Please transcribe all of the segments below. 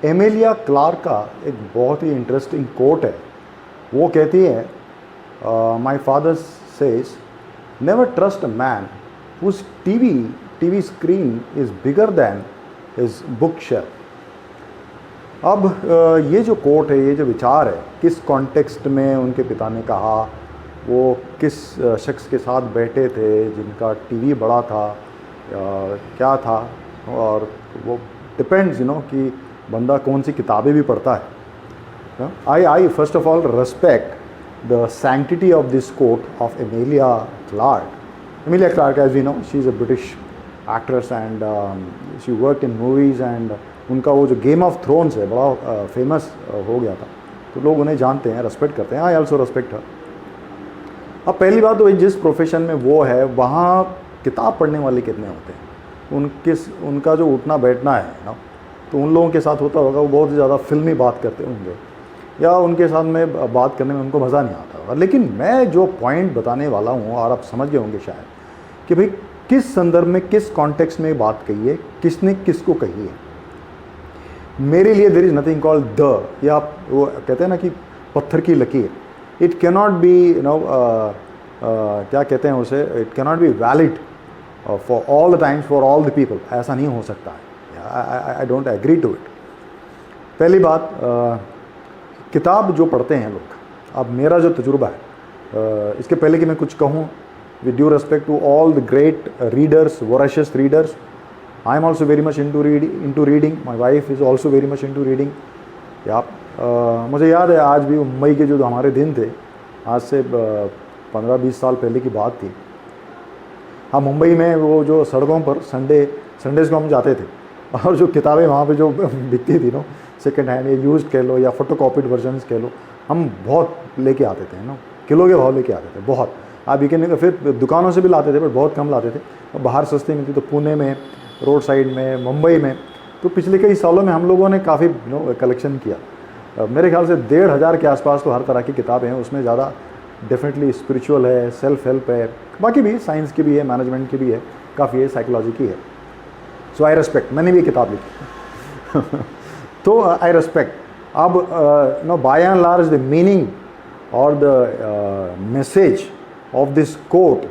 Amelia Clark का एक बहुत ही इंटरेस्टिंग कोट है। वो कहती है, my father says never trust a man whose TV screen is bigger than his bookshelf. अब ये जो कोट है, ये जो विचार है, किस कॉन्टेक्स्ट में उनके पिता ने कहा, वो किस शख्स के साथ बैठे थे जिनका टीवी बड़ा था, क्या था, और वो डिपेंड्स कि बंदा कौन सी किताबें भी पढ़ता है। I first of all respect the sanctity of this quote of Emilia Clarke. Emilia Clarke, as we know, she is a British actress and she work in movies, and उनका वो जो गेम ऑफ थ्रोन्स है बड़ा famous हो गया था, तो लोग उन्हें जानते हैं, रेस्पेक्ट करते हैं। आई ऑल्सो रेस्पेक्ट हर। अब पहली बात तो जिस प्रोफेशन में वो है वहाँ किताब पढ़ने वाले कितने होते हैं, उनका जो उठना बैठना है ना, तो उन लोगों के साथ होता होगा वो बहुत ज़्यादा फिल्मी बात करते होंगे, या उनके साथ में बात करने में उनको मज़ा नहीं आता होगा। लेकिन मैं जो पॉइंट बताने वाला हूँ, और आप समझ गए होंगे शायद, कि भाई किस संदर्भ में, किस कॉन्टेक्स्ट में बात कही है, किसने किसको कही है। मेरे लिए there is nothing called the, या वो कहते हैं ना कि पत्थर की लकीर। इट कैनॉट बी क्या कहते हैं उसे, it cannot be valid for all the times for all the people. ऐसा नहीं हो सकता है। I don't agree to it. पहली बात, किताब जो पढ़ते हैं लोग, अब मेरा जो तजुर्बा है, इसके पहले कि मैं कुछ कहूँ, with due respect to all the great readers, voracious readers, I am also very much into reading. My wife is also very much into reading. मुझे याद है आज भी मुंबई के जो हमारे दिन थे, आज से 15-20 साल पहले की बात थी। हम मुंबई में वो जो सड़कों पर संडेज़ को हम जाते थे, और जो किताबें वहाँ पे जो बिकती थी सेकेंड हैंड या यूज्ड कह लो या फोटोकॉपीड वर्जन्स कह लो, हम बहुत लेके आते थे किलो के भाव लेके आते थे बहुत। आप ये कहने, फिर दुकानों से भी लाते थे, पर बहुत कम लाते थे, और बाहर सस्ती मिलती। तो पुणे में, रोड साइड में, मुंबई में, तो पिछले कई सालों में हम लोगों ने काफ़ी कलेक्शन किया। मेरे ख्याल से 1,500 के आसपास तो हर तरह की किताबें हैं। उसमें ज़्यादा डेफिनेटली स्पिरिचुअल है, सेल्फ हेल्प है, बाकी भी साइंस की भी है, मैनेजमेंट की भी है, काफ़ी है, साइकोलॉजी की है। सो आई रेस्पेक्ट, मैंने भी किताब लिखी तो आई रेस्पेक्ट। अब by and large the meaning और the message of this quote,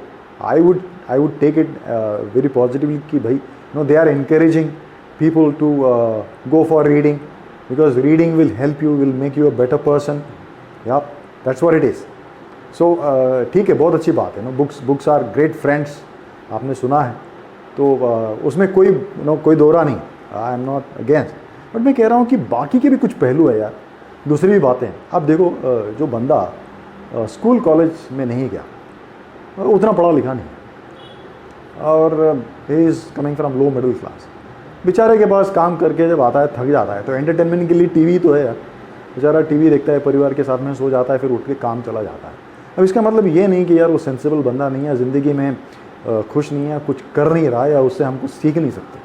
I would take it very positively कि भाई they are encouraging people to go for reading, because reading will help you, will make you a better person. Yeah, that's what it is. So ठीक है, बहुत अच्छी बात है books are great friends, आपने सुना है, तो उसमें कोई दोरा नहीं, I am not against. But मैं कह रहा हूँ कि बाकी के भी कुछ पहलू है यार, दूसरी भी बातें। अब देखो, जो बंदा स्कूल कॉलेज में नहीं गया, उतना पढ़ा लिखा नहीं, और he is coming from low middle class, बेचारे के पास काम करके जब आता है थक जाता है, तो एंटरटेनमेंट के लिए टीवी तो है यार, बेचारा टीवी देखता है, परिवार के साथ में सो जाता है, फिर उठ के काम चला जाता है। अब इसका मतलब ये नहीं कि यार वो सेंसिबल बंदा नहीं है, ज़िंदगी में खुश नहीं है, कुछ कर नहीं रहा है, या उससे हम कुछ सीख नहीं सकते,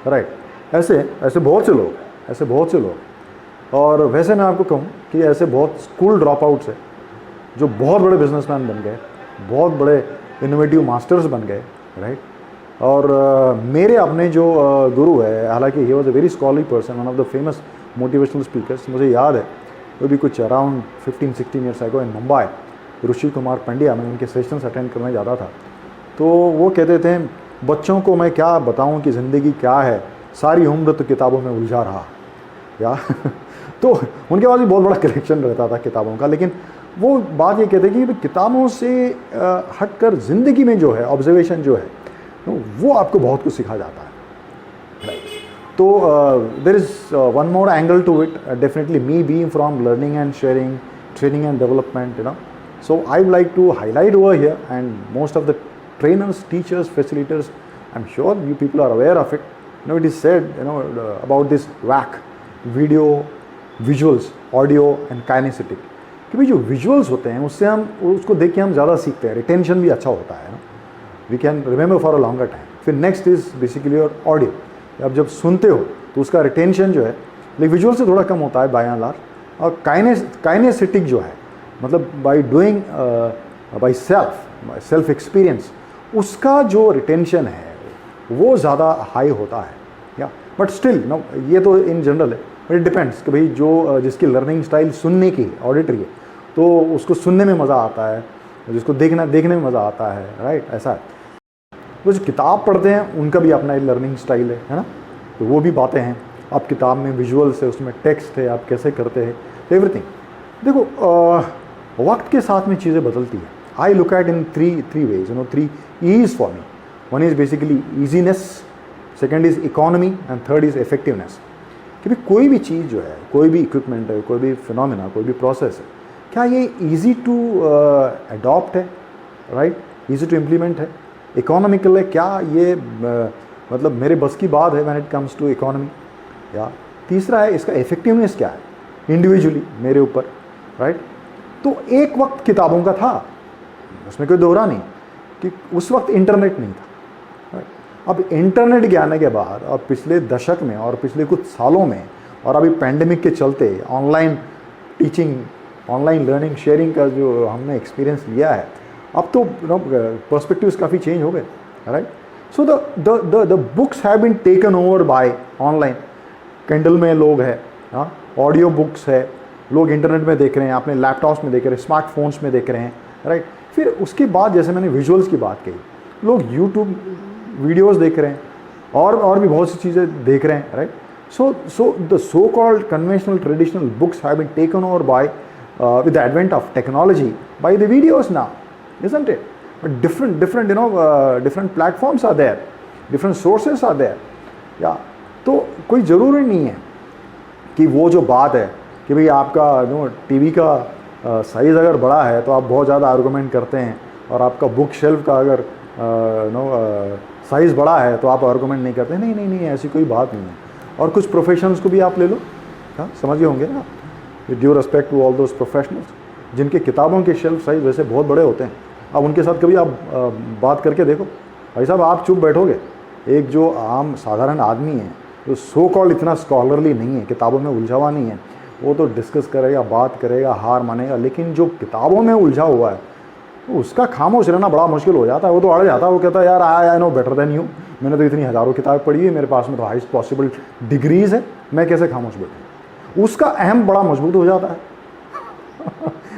राइट। ऐसे बहुत से लोग, और वैसे मैं आपको कहूँ कि ऐसे बहुत स्कूल ड्रॉप आउट्स है जो बहुत बड़े बिजनेसमैन बन गए, बहुत बड़े इनोवेटिव मास्टर्स बन गए, राइट। और मेरे अपने जो गुरु है, हालांकि he was a very scholarly person, one of the famous motivational speakers, मुझे याद है वो भी कुछ अराउंड 15-16 ईयर्स अगो इन मुंबई, ऋषि कुमार पंड्या, मैं उनके सेशंस अटेंड करने जाता था। तो वो कहते थे, बच्चों को मैं क्या बताऊं कि ज़िंदगी क्या है, सारी उम्र तो किताबों में उलझा रहा या तो उनके पास भी बहुत बड़ा कलेक्शन रहता था किताबों का। लेकिन वो बात ये कहते कि किताबों से हटकर ज़िंदगी में जो है ऑब्जर्वेशन जो है वो आपको बहुत कुछ सिखा जाता है, राइट। तो there is one more angle to it, definitely me being from learning and sharing, training and development, so I would like to highlight over here, and most of the trainers, teachers, facilitators, I'm sure you people are aware of it. It is said about this WAC, video, visuals, audio and kinesthetic, कि भाई जो visuals होते हैं उससे हम उसको देख के हम ज़्यादा सीखते हैं, रिटेंशन भी अच्छा होता है we can remember for a longer time. फिर next is basically your audio, अब जब सुनते हो तो उसका रिटेंशन जो है लेकिन विजुअल से थोड़ा कम होता है बाय एंड लार्ज। और काइनेस्थेटिक जो है, मतलब by doing by self experience, उसका जो रिटेंशन है वो ज़्यादा हाई होता है, या बट स्टिल ये तो इन जनरल है। इट डिपेंड्स कि भाई जो जिसकी लर्निंग स्टाइल सुनने की ऑडिटरी है तो उसको सुनने में मज़ा आता है, जिसको देखने में मज़ा आता है, राइट, ऐसा है। वो जो किताब पढ़ते हैं उनका भी अपना लर्निंग स्टाइल है ना, तो वो भी बातें हैं। आप किताब में विजुअल्स है, उसमें टेक्स्ट है, आप कैसे करते हैं, एवरीथिंग। देखो वक्त के साथ में चीज़ें बदलती हैं। I look at in three ways, 3 E's for me. One is basically easiness, second is economy and third is effectiveness. कि भाई कोई भी चीज़ जो है, कोई भी इक्विपमेंट है, कोई भी फिनोमिना, कोई भी प्रोसेस है, क्या ये ईजी टू अडॉप्ट है, राइट, ईजी टू इम्प्लीमेंट है, इकोनॉमिकल है, क्या ये मतलब मेरे बस की बात है when it comes to economy, या तीसरा है इसका इफेक्टिवनेस क्या है इंडिविजुअली मेरे ऊपर, राइट। तो एक वक्त किताबों का था, उसमें कोई दोहरा नहीं कि उस वक्त इंटरनेट नहीं था, राइट। अब इंटरनेट के आने के बाद और पिछले दशक में और पिछले कुछ सालों में और अभी पैंडेमिक के चलते online teaching, online learning sharing का जो हमने एक्सपीरियंस लिया है, अब तो पर्सपेक्टिव्स काफ़ी चेंज हो गए, right. So the books have been taken over by online. Kindle में लोग हैं, हाँ, ऑडियो बुक्स है, लोग इंटरनेट में देख रहे हैं, अपने लैपटॉप्स में देख रहे हैं, स्मार्टफोन्स में देख रहे हैं, राइट। फिर उसके बाद जैसे मैंने विजुअल्स की बात कही, लोग यूट्यूब वीडियोस देख रहे हैं और भी बहुत सी चीज़ें देख रहे हैं, right. So the so called conventional traditional books have been taken over by with the advent of technology by the videos now, isn't it? But different platforms are there, different sources are there, yeah. तो कोई ज़रूरी नहीं है कि वो जो बात है कि भाई आपका टीवी का साइज़ अगर बड़ा है तो आप बहुत ज़्यादा आर्गूमेंट करते हैं, और आपका बुक शेल्फ का अगर साइज़ बड़ा है तो आप आर्गूमेंट नहीं करते। नहीं, ऐसी कोई बात नहीं है। और कुछ प्रोफेशंस को भी आप ले लो, हाँ, समझ गए होंगे ना, with due respect to all those professionals जिनके किताबों के शेल्फ साइज वैसे बहुत बड़े होते हैं। अब उनके साथ कभी आप बात करके देखो, भाई साहब आप चुप बैठोगे। एक जो आम साधारण आदमी है, जो सो कॉल्ड इतना स्कॉलरली नहीं है, किताबों में उलझा हुआ नहीं है, वो तो डिस्कस करेगा, बात करेगा, हार मानेगा। लेकिन जो किताबों में उलझा हुआ है उसका खामोश रहना बड़ा मुश्किल हो जाता है। वो तो अड़ जाता है, वो कहता है यार I know better than you, मैंने तो इतनी हज़ारों किताबें पढ़ी है, मेरे पास में तो हाईएस्ट पॉसिबल डिग्रीज़ है, मैं कैसे खामोश बैठूँ। उसका अहम बड़ा मजबूत हो जाता है।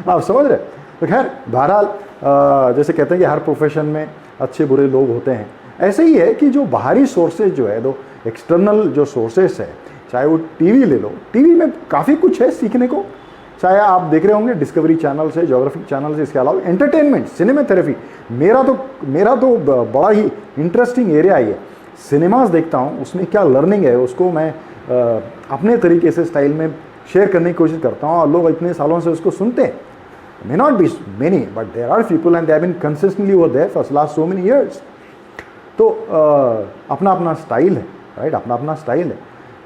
आप समझ रहे। तो खैर बहरहाल जैसे कहते हैं कि हर प्रोफेशन में अच्छे बुरे लोग होते हैं, ऐसे ही है कि जो बाहरी सोर्सेज जो है, दो एक्सटर्नल जो सोर्सेज है, चाहे वो टीवी ले लो, टीवी में काफ़ी कुछ है सीखने को। चाहे आप देख रहे होंगे डिस्कवरी चैनल से, ज्योग्राफिक चैनल से, इसके अलावा एंटरटेनमेंट, सिनेमाथेरेपी, मेरा तो बड़ा ही इंटरेस्टिंग एरिया है। सिनेमाज देखता हूँ, उसमें क्या लर्निंग है उसको मैं अपने तरीके से स्टाइल में शेयर करने की कोशिश करता हूँ, और लोग इतने सालों से उसको सुनते हैं। May not be many but there are people and they have been consistently over there for last so many years. तो अपना अपना स्टाइल है, राइट, अपना अपना स्टाइल है।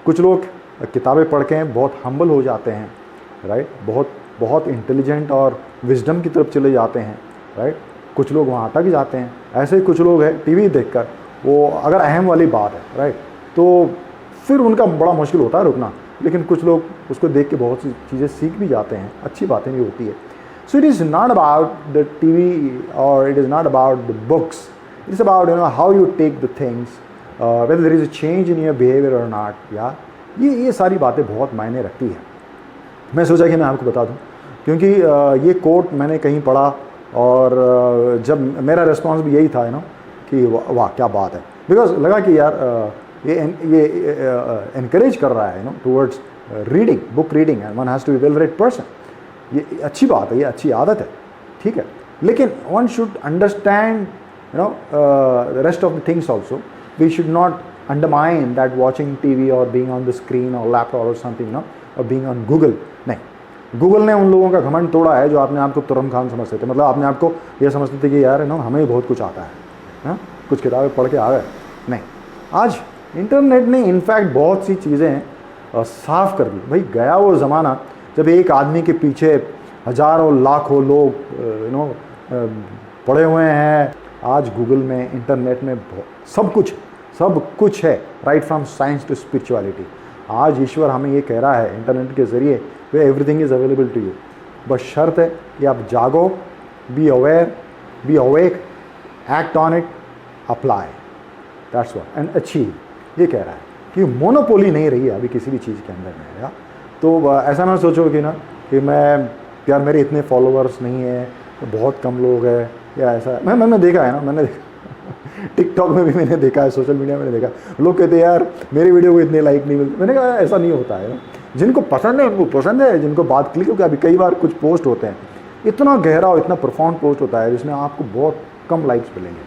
कुछ लोग किताबें पढ़ के बहुत हम्बल हो जाते हैं, राइट, बहुत इंटेलिजेंट और विजडम की तरफ चले जाते हैं, राइट। कुछ लोग वहाँ अटक जाते हैं। ऐसे ही कुछ लोग हैं टीवी देखकर, वो अगर अहम वाली बात है, राइट, तो फिर उनका बड़ा मुश्किल होता है रुकना। लेकिन कुछ लोग उसको देख के बहुत सी चीज़ें सीख भी जाते हैं, अच्छी बातें भी होती है। So it is not about the TV और it is not about the books, it's about how you take the things, whether there is a change in your behaviour और नॉट। या ये सारी बातें बहुत मायने रखती है। मैं सोचा कि मैं आपको बता दूं, क्योंकि ये कोट मैंने कहीं पढ़ा, और जब मेरा रिस्पॉन्स भी यही था कि वाह क्या बात है, बिकॉज लगा कि यार ये एनकरेज कर रहा है towards reading, book reading, and one has to be well read person. ये अच्छी बात है, ये अच्छी आदत है, ठीक है। लेकिन one should understand the rest of the things also. We should not undermine that watching TV और बीइंग ऑन द स्क्रीन और लैपटॉप और समथिंग, और बीइंग ऑन गूगल। नहीं, गूगल ने उन लोगों का घमंड तोड़ा है जो अपने आप को तुरंत खान समझते थे। मतलब अपने आप को ये समझते थे कि यार हमें बहुत कुछ आता है, कुछ किताबें पढ़ के आ गए। नहीं, आज इंटरनेट ने इनफैक्ट बहुत सी चीज़ें साफ कर दी। भाई गया वो ज़माना जब एक आदमी के पीछे हज़ारों लाखों लोग पड़े हुए हैं। आज गूगल में, इंटरनेट में सब कुछ है, right from science to spirituality. आज ईश्वर हमें ये कह रहा है इंटरनेट के ज़रिए कि everything is available to you. बस शर्त है कि आप जागो, be aware, be awake, act on it, apply, that's what, and achieve, ये कह रहा है। कि मोनोपोली नहीं रही है अभी किसी भी चीज़ के अंदर में या। तो ऐसा ना सोचो कि ना कि मैं यार मेरे इतने फॉलोअर्स नहीं है, बहुत कम लोग हैं या ऐसा। मैंने देखा है ना, मैंने टिकटॉक में भी मैंने देखा है, सोशल मीडिया में मैंने देखा, लोग कहते हैं यार मेरे वीडियो को इतने लाइक नहीं मिलते। मैंने कहा ऐसा नहीं होता है, जिनको पसंद है उनको पसंद है, जिनको बात क्लिक, क्योंकि अभी कई बार कुछ पोस्ट होते हैं इतना गहरा और इतना प्रोफाउंड पोस्ट होता है जिसमें आपको बहुत कम लाइक्स मिलेंगे,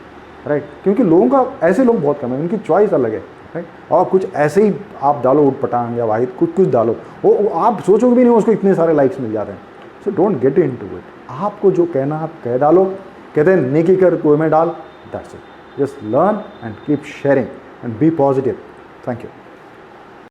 राइट, क्योंकि लोगों का ऐसे लोग बहुत कम है, उनकी चॉइस अलग है, राइट। और कुछ ऐसे ही आप डालो उठ पटांग या वाहिद कुछ डालो, वो आप सोचोगे भी नहीं उसको इतने सारे लाइक्स मिल जाते हैं। So don't get into it, आपको जो कहना आप कह डालो, कहते हैं नेकी कर कुएं में डाल, that's it. Just learn and keep sharing and be positive. Thank you.